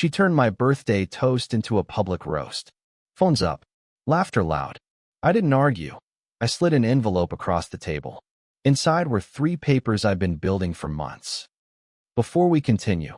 She turned my birthday toast into a public roast. Phones up. Laughter loud. I didn't argue. I slid an envelope across the table. Inside were 3 papers I'd been building for months. Before we continue,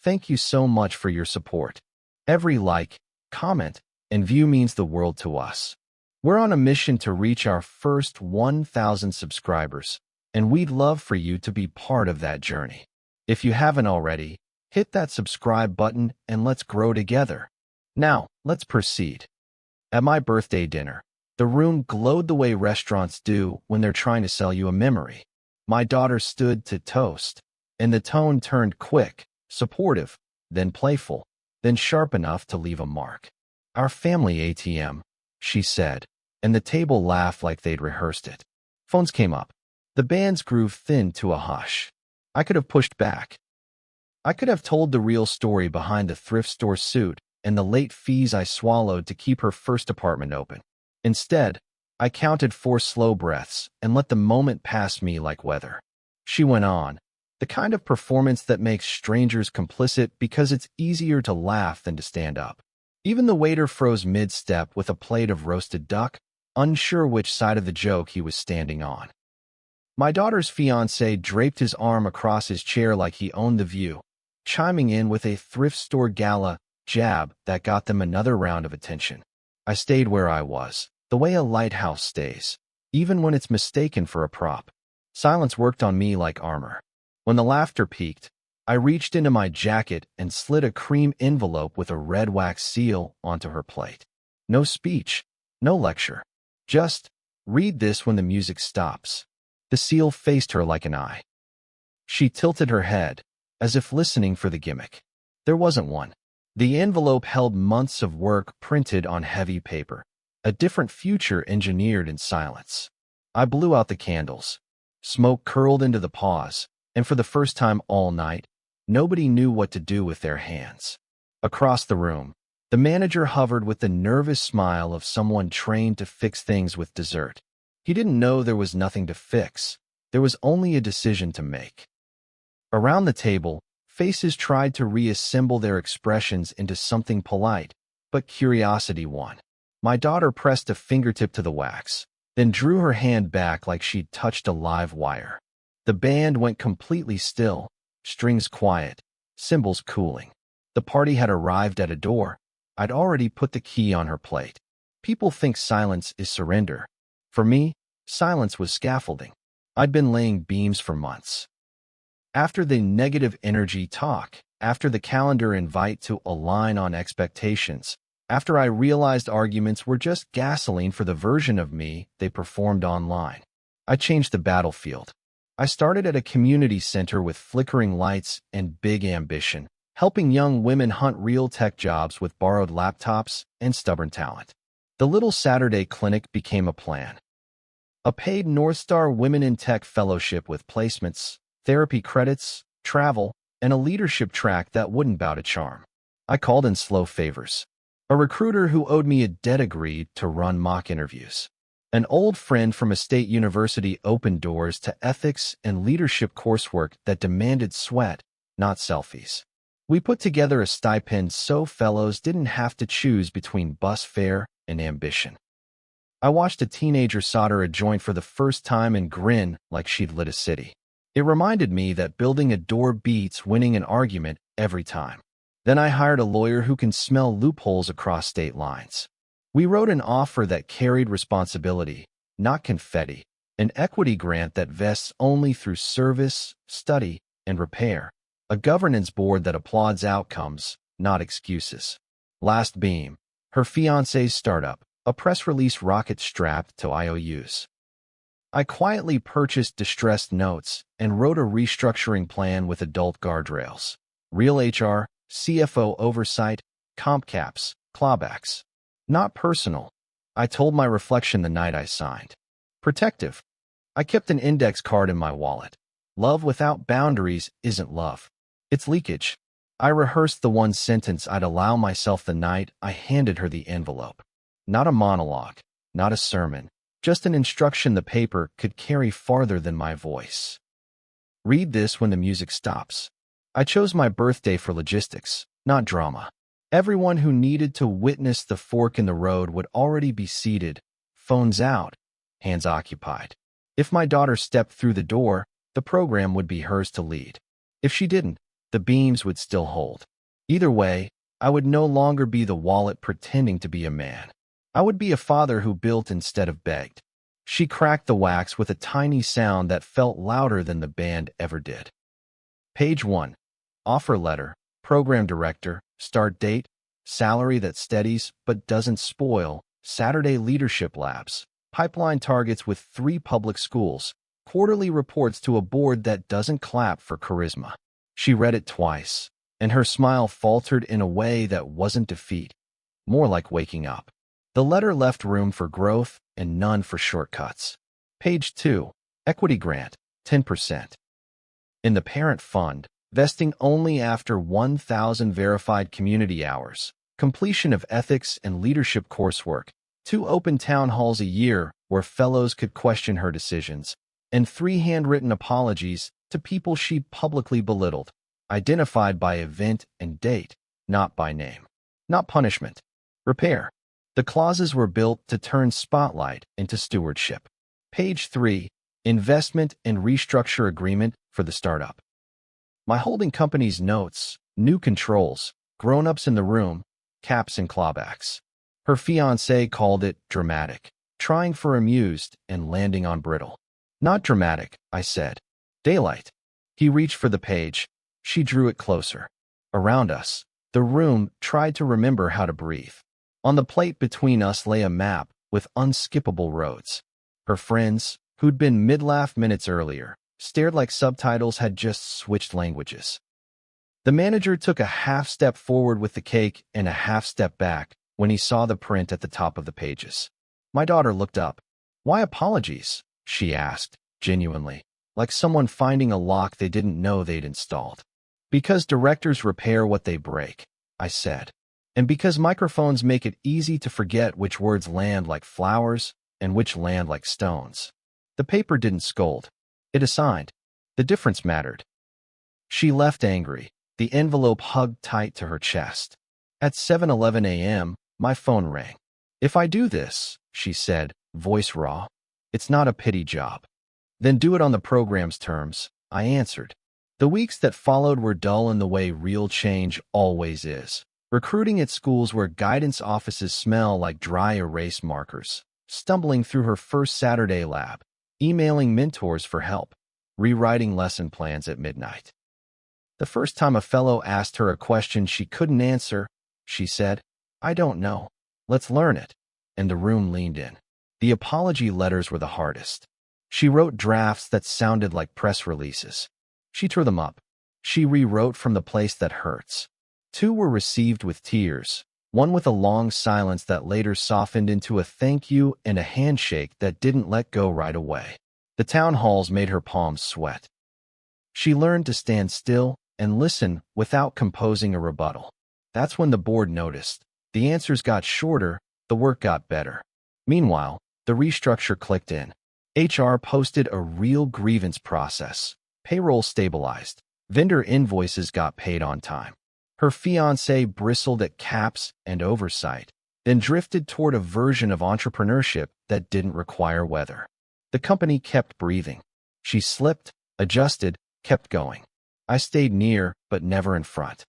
thank you so much for your support. Every like, comment, and view means the world to us. We're on a mission to reach our first 1,000 subscribers, and we'd love for you to be part of that journey. If you haven't already, hit that subscribe button and let's grow together. Now, let's proceed. At my birthday dinner, the room glowed the way restaurants do when they're trying to sell you a memory. My daughter stood to toast, and the tone turned quick, supportive, then playful, then sharp enough to leave a mark. "Our family ATM," she said, and the table laughed like they'd rehearsed it. Phones came up. The bands grew thin to a hush. I could have pushed back. I could have told the real story behind the thrift store suit and the late fees I swallowed to keep her first apartment open. Instead, I counted 4 slow breaths and let the moment pass me like weather. She went on, the kind of performance that makes strangers complicit because it's easier to laugh than to stand up. Even the waiter froze mid-step with a plate of roasted duck, unsure which side of the joke he was standing on. My daughter's fiancé draped his arm across his chair like he owned the view, chiming in with a thrift store gala jab that got them another round of attention. I stayed where I was, the way a lighthouse stays, even when it's mistaken for a prop. Silence worked on me like armor. When the laughter peaked, I reached into my jacket and slid a cream envelope with a red wax seal onto her plate. No speech, no lecture. Just, read this when the music stops. The seal faced her like an eye. She tilted her head, as if listening for the gimmick. There wasn't one. The envelope held months of work printed on heavy paper, a different future engineered in silence. I blew out the candles. Smoke curled into the pause, and for the first time all night, nobody knew what to do with their hands. Across the room, the manager hovered with the nervous smile of someone trained to fix things with dessert. He didn't know there was nothing to fix. There was only a decision to make. Around the table, faces tried to reassemble their expressions into something polite, but curiosity won. My daughter pressed a fingertip to the wax, then drew her hand back like she'd touched a live wire. The band went completely still, strings quiet, cymbals cooling. The party had arrived at a door. I'd already put the key on her plate. People think silence is surrender. For me, silence was scaffolding. I'd been laying beams for months. After the negative energy talk, after the calendar invite to align on expectations, after I realized arguments were just gasoline for the version of me they performed online, I changed the battlefield. I started at a community center with flickering lights and big ambition, helping young women hunt real tech jobs with borrowed laptops and stubborn talent. The Little Saturday Clinic became a plan. A paid North Star Women in Tech fellowship with placements, therapy credits, travel, and a leadership track that wouldn't bow to charm. I called in slow favors. A recruiter who owed me a debt agreed to run mock interviews. An old friend from a state university opened doors to ethics and leadership coursework that demanded sweat, not selfies. We put together a stipend so fellows didn't have to choose between bus fare and ambition. I watched a teenager solder a joint for the first time and grin like she'd lit a city. It reminded me that building a door beats winning an argument every time. Then I hired a lawyer who can smell loopholes across state lines. We wrote an offer that carried responsibility, not confetti, an equity grant that vests only through service, study, and repair, a governance board that applauds outcomes, not excuses. Last beam, her fiancé's startup, a press release rocket strapped to IOUs. I quietly purchased distressed notes and wrote a restructuring plan with adult guardrails. Real HR, CFO oversight, comp caps, clawbacks. Not personal. I told my reflection the night I signed. Protective. I kept an index card in my wallet. Love without boundaries isn't love. It's leakage. I rehearsed the one sentence I'd allow myself the night I handed her the envelope. Not a monologue, not a sermon, just an instruction the paper could carry farther than my voice. Read this when the music stops. I chose my birthday for logistics. not drama. Everyone who needed to witness the fork in the road would already be seated, phones out, hands occupied. If my daughter stepped through the door, the program would be hers to lead. If she didn't, the beams would still hold. Either way, I would no longer be the wallet pretending to be a man. I would be a father who built instead of begged. She cracked the wax with a tiny sound that felt louder than the band ever did. Page 1. Offer letter, program director, start date, salary that steadies but doesn't spoil, Saturday leadership labs, pipeline targets with 3 public schools, quarterly reports to a board that doesn't clap for charisma. She read it twice, and her smile faltered in a way that wasn't defeat, more like waking up. The letter left room for growth and none for shortcuts. Page 2. Equity grant, 10%. In the parent fund, vesting only after 1,000 verified community hours, completion of ethics and leadership coursework, 2 open town halls a year where fellows could question her decisions, and 3 handwritten apologies to people she publicly belittled, identified by event and date, not by name. Not punishment. Repair. The clauses were built to turn spotlight into stewardship. Page 3. Investment and restructure agreement for the startup. My holding company's notes, new controls, grown-ups in the room, caps and clawbacks. Her fiancé called it dramatic, trying for amused and landing on brittle. Not dramatic, I said. Daylight. He reached for the page. She drew it closer. Around us, the room tried to remember how to breathe. On the plate between us lay a map with unskippable roads. Her friends, who'd been mid-laugh minutes earlier, stared like subtitles had just switched languages. The manager took a half step forward with the cake and a half step back when he saw the print at the top of the pages. My daughter looked up. "Why apologies?" she asked, genuinely, like someone finding a lock they didn't know they'd installed. "Because directors repair what they break," I said. "And because microphones make it easy to forget which words land like flowers and which land like stones." The paper didn't scold. It assigned. The difference mattered. She left angry, the envelope hugged tight to her chest. At 7:11 a.m., my phone rang. "If I do this," she said, voice raw, "it's not a pity job." "Then do it on the program's terms," I answered. The weeks that followed were dull in the way real change always is. Recruiting at schools where guidance offices smell like dry erase markers, stumbling through her first Saturday lab, emailing mentors for help, rewriting lesson plans at midnight. The first time a fellow asked her a question she couldn't answer, she said, "I don't know. Let's learn it." And the room leaned in. The apology letters were the hardest. She wrote drafts that sounded like press releases. She tore them up. She rewrote from the place that hurts. 2 were received with tears, one with a long silence that later softened into a thank you and a handshake that didn't let go right away. The town halls made her palms sweat. She learned to stand still and listen without composing a rebuttal. That's when the board noticed. The answers got shorter, the work got better. Meanwhile, the restructure clicked in. HR posted a real grievance process. Payroll stabilized. Vendor invoices got paid on time. Her fiancé bristled at caps and oversight, then drifted toward a version of entrepreneurship that didn't require weather. The company kept breathing. She slipped, adjusted, kept going. I stayed near, but never in front.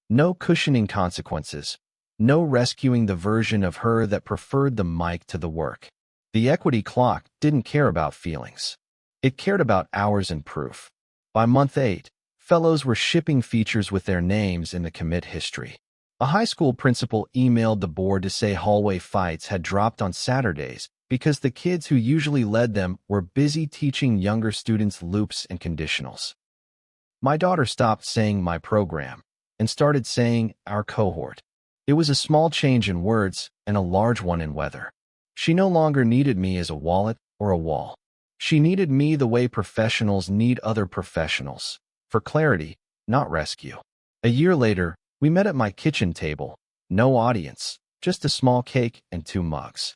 No cushioning consequences. No rescuing the version of her that preferred the mic to the work. The equity clock didn't care about feelings. It cared about hours and proof. By month 8, fellows were shipping features with their names in the commit history. A high school principal emailed the board to say hallway fights had dropped on Saturdays because the kids who usually led them were busy teaching younger students loops and conditionals. My daughter stopped saying my program and started saying our cohort. It was a small change in words and a large one in weather. She no longer needed me as a wallet or a wall. She needed me the way professionals need other professionals. For clarity, not rescue. A year later, we met at my kitchen table. No audience, just a small cake and 2 mugs.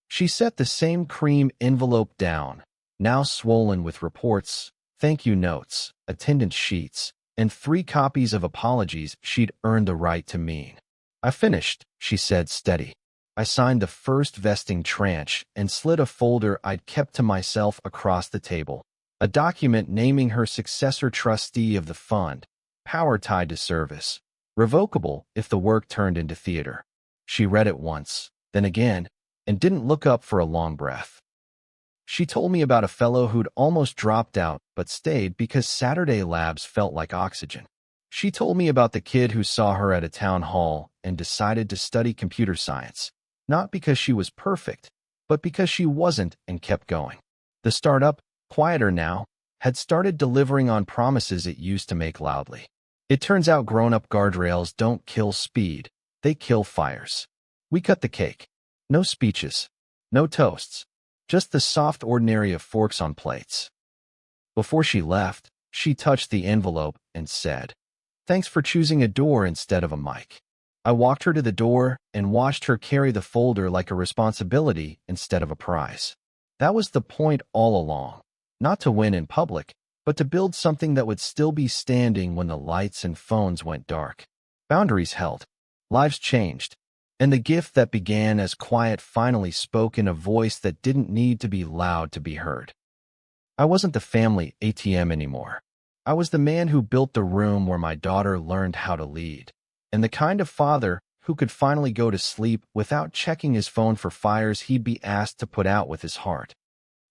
She set the same cream envelope down, now swollen with reports, thank you notes, attendance sheets, and 3 copies of apologies she'd earned the right to mean. I finished, she said steady. I signed the first vesting tranche and slid a folder I'd kept to myself across the table. A document naming her successor trustee of the fund, power tied to service, revocable if the work turned into theater. She read it once, then again, and didn't look up for a long breath. She told me about a fellow who'd almost dropped out but stayed because Saturday labs felt like oxygen. She told me about the kid who saw her at a town hall and decided to study computer science, not because she was perfect, but because she wasn't and kept going. The startup, quieter now, had started delivering on promises it used to make loudly. It turns out grown-up guardrails don't kill speed, they kill fires. We cut the cake. No speeches, no toasts, just the soft ordinary of forks on plates. Before she left, she touched the envelope and said, "Thanks for choosing a door instead of a mic." I walked her to the door and watched her carry the folder like a responsibility instead of a prize. That was the point all along. Not to win in public, but to build something that would still be standing when the lights and phones went dark. Boundaries held. Lives changed. And the gift that began as quiet finally spoke in a voice that didn't need to be loud to be heard. I wasn't the family ATM anymore. I was the man who built the room where my daughter learned how to lead, and the kind of father who could finally go to sleep without checking his phone for fires he'd be asked to put out with his heart.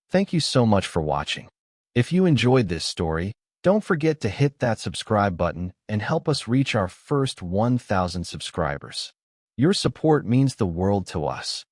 Thank you so much for watching. If you enjoyed this story, don't forget to hit that subscribe button and help us reach our first 1,000 subscribers. Your support means the world to us.